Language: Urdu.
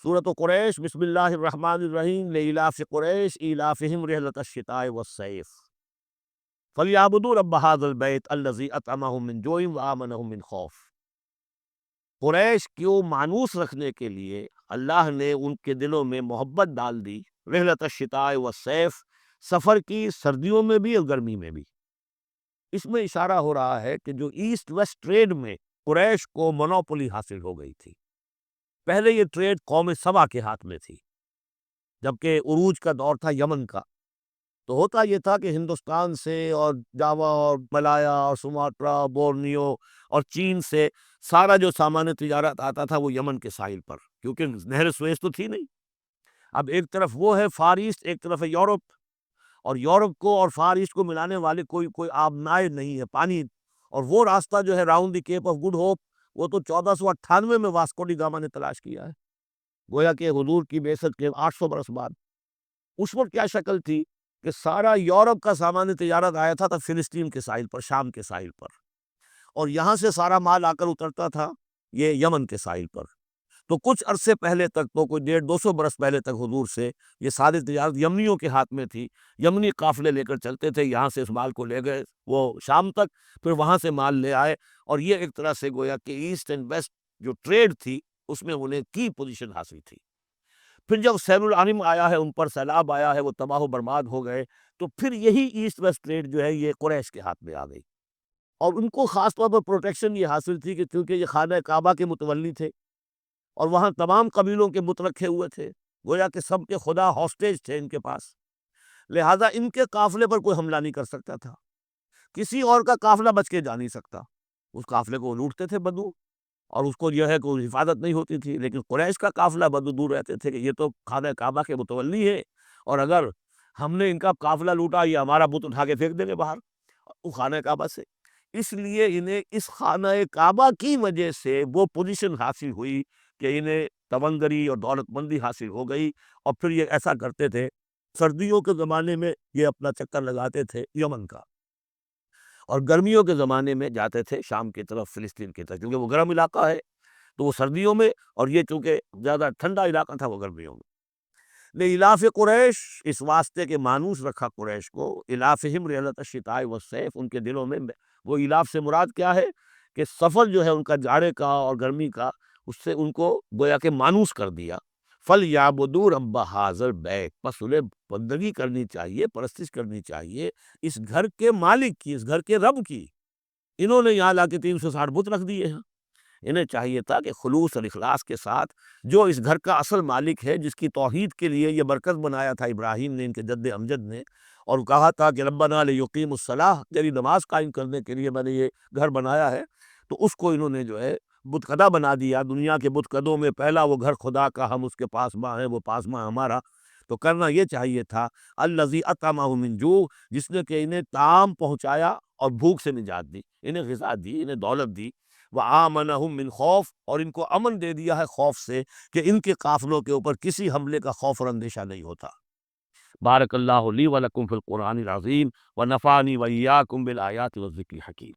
سورۃ قریش، بسم اللہ الرحمن الرحیم، لإلاف قریش ایلافہم رحلۃ الشتاء والصیف فلیعبدوا رب ھذا البیت الذی اطعمہم من جوع وآمنہم من خوف۔ قریش کو مانوس رکھنے کے لیے اللہ نے ان کے دلوں میں محبت ڈال دی، رحلۃ الشتاء والصیف، سفر کی، سردیوں میں بھی اور گرمی میں بھی۔ اس میں اشارہ ہو رہا ہے کہ جو ایسٹ ویسٹ ٹریڈ میں قریش کو مونوپولی حاصل ہو گئی تھی۔ پہلے یہ ٹریڈ قوم سبا کے ہاتھ میں تھی، جبکہ عروج کا دور تھا یمن کا۔ تو ہوتا یہ تھا کہ ہندوستان سے اور جاوا اور ملایا اور سماٹرا، بورنیو اور چین سے سارا جو سامان تجارت آتا تھا وہ یمن کے ساحل پر، کیونکہ نہر سویس تو تھی نہیں۔ اب ایک طرف وہ ہے فار ایسٹ، ایک طرف ہے یورپ، اور یورپ کو اور فار ایسٹ کو ملانے والے کوئی آبنائے نہیں ہے، پانی۔ اور وہ راستہ جو ہے round the Cape of Good Hope, وہ تو 1498 میں واسکو ڈی گاما نے تلاش کیا ہے، گویا کہ حضور کی بعثت کے 800 برس بعد۔ اس وقت کیا شکل تھی کہ سارا یورپ کا سامان تجارت آیا تھا فلسطین کے ساحل پر، شام کے ساحل پر، اور یہاں سے سارا مال آ کر اترتا تھا یہ یمن کے ساحل پر۔ تو کچھ عرصے پہلے تک، تو کوئی 150-200 برس پہلے تک حضور سے یہ ساری تجارت یمنیوں کے ہاتھ میں تھی۔ یمنی قافلے لے کر چلتے تھے، یہاں سے اس مال کو لے گئے وہ شام تک، پھر وہاں سے مال لے آئے، اور یہ ایک طرح سے گویا کہ ایسٹ اینڈ ویسٹ جو ٹریڈ تھی اس میں انہیں کی پوزیشن حاصل تھی۔ پھر جب سیل العالم آیا ہے، ان پر سیلاب آیا ہے، وہ تباہ و برباد ہو گئے، تو پھر یہی ایسٹ ویسٹ ٹریڈ جو ہے یہ قریش کے ہاتھ میں آ گئی، اور ان کو خاص طور پر پروٹیکشن یہ حاصل تھی کہ چونکہ یہ خانہ کعبہ کے متولی تھے اور وہاں تمام قبیلوں کے بت رکھے ہوئے تھے، گویا کہ سب کے خدا ہاسٹیج تھے ان کے پاس، لہذا ان کے قافلے پر کوئی حملہ نہیں کر سکتا تھا، کسی اور کا قافلہ بچ کے جا نہیں سکتا، اس قافلے کو لوٹتے تھے بدو، اور اس کو یہ ہے کوئی حفاظت نہیں ہوتی تھی۔ لیکن قریش کا قافلہ بدو دور رہتے تھے کہ یہ تو خانہ کعبہ کے متولی ہے، اور اگر ہم نے ان کا قافلہ لوٹا، یہ ہمارا بت اٹھا کے پھینک دیں گے باہر وہ خانہ کعبہ سے۔ اس لیے انہیں اس خانہ کعبہ کی وجہ سے وہ پوزیشن حاصل ہوئی کہ انہیں تونگری اور دولت مندی حاصل ہو گئی، اور پھر یہ ایسا کرتے تھے، سردیوں کے زمانے میں یہ اپنا چکر لگاتے تھے یمن کا، اور گرمیوں کے زمانے میں جاتے تھے شام کی طرف، فلسطین کی طرف، کیونکہ وہ گرم علاقہ ہے تو وہ سردیوں میں، اور یہ چونکہ زیادہ ٹھنڈا علاقہ تھا وہ گرمیوں میں۔ لإلاف قریش، اس واسطے کے مانوس رکھا قریش کو، الافہم رحلۃ الشتاء والصیف، ان کے دلوں میں وہ الاف سے مراد کیا ہے کہ سفر جو ہے ان کا جاڑے کا اور گرمی کا، اس سے ان کو گویا کہ مانوس کر دیا۔ فَلْيَعْبُدُوا رَبَّ هَٰذَا الْبَیْتِ، پس انہیں بندگی کرنی چاہیے، پرستش کرنی چاہیے اس گھر کے مالک کی، اس گھر کے رب کی۔ انہوں نے یہاں لا کے 360 بت رکھ دیے ہیں، انہیں چاہیے تھا کہ خلوص اور اخلاص کے ساتھ جو اس گھر کا اصل مالک ہے، جس کی توحید کے لیے یہ مرکز بنایا تھا ابراہیم نے، ان کے جد امجد نے، اور کہا تھا کہ ربنا لیقیموا الصلاۃ، تیری نماز قائم کرنے کے لیے میں نے یہ گھر بنایا ہے، تو اس کو انہوں نے جو ہے بت کدہ بنا دیا۔ دنیا کے بت کدوں میں پہلا وہ گھر خدا کا، ہم اس کے پاسباں ہیں، وہ پاسباں ہمارا۔ تو کرنا یہ چاہیے تھا الذی اطعمہم من جوع، جس نے کہ انہیں طعام پہنچایا اور بھوک سے نجات دی، انہیں غذا دی، انہیں دولت دی، وآمنہم من خوف، اور ان کو امن دے دیا ہے خوف سے، کہ ان کے قافلوں کے اوپر کسی حملے کا خوف اور اندیشہ نہیں ہوتا۔ بارک اللہ لی ولکم فی القرآن العظیم ونفعنی وإیاکم بالآیات والذکر الحکیم۔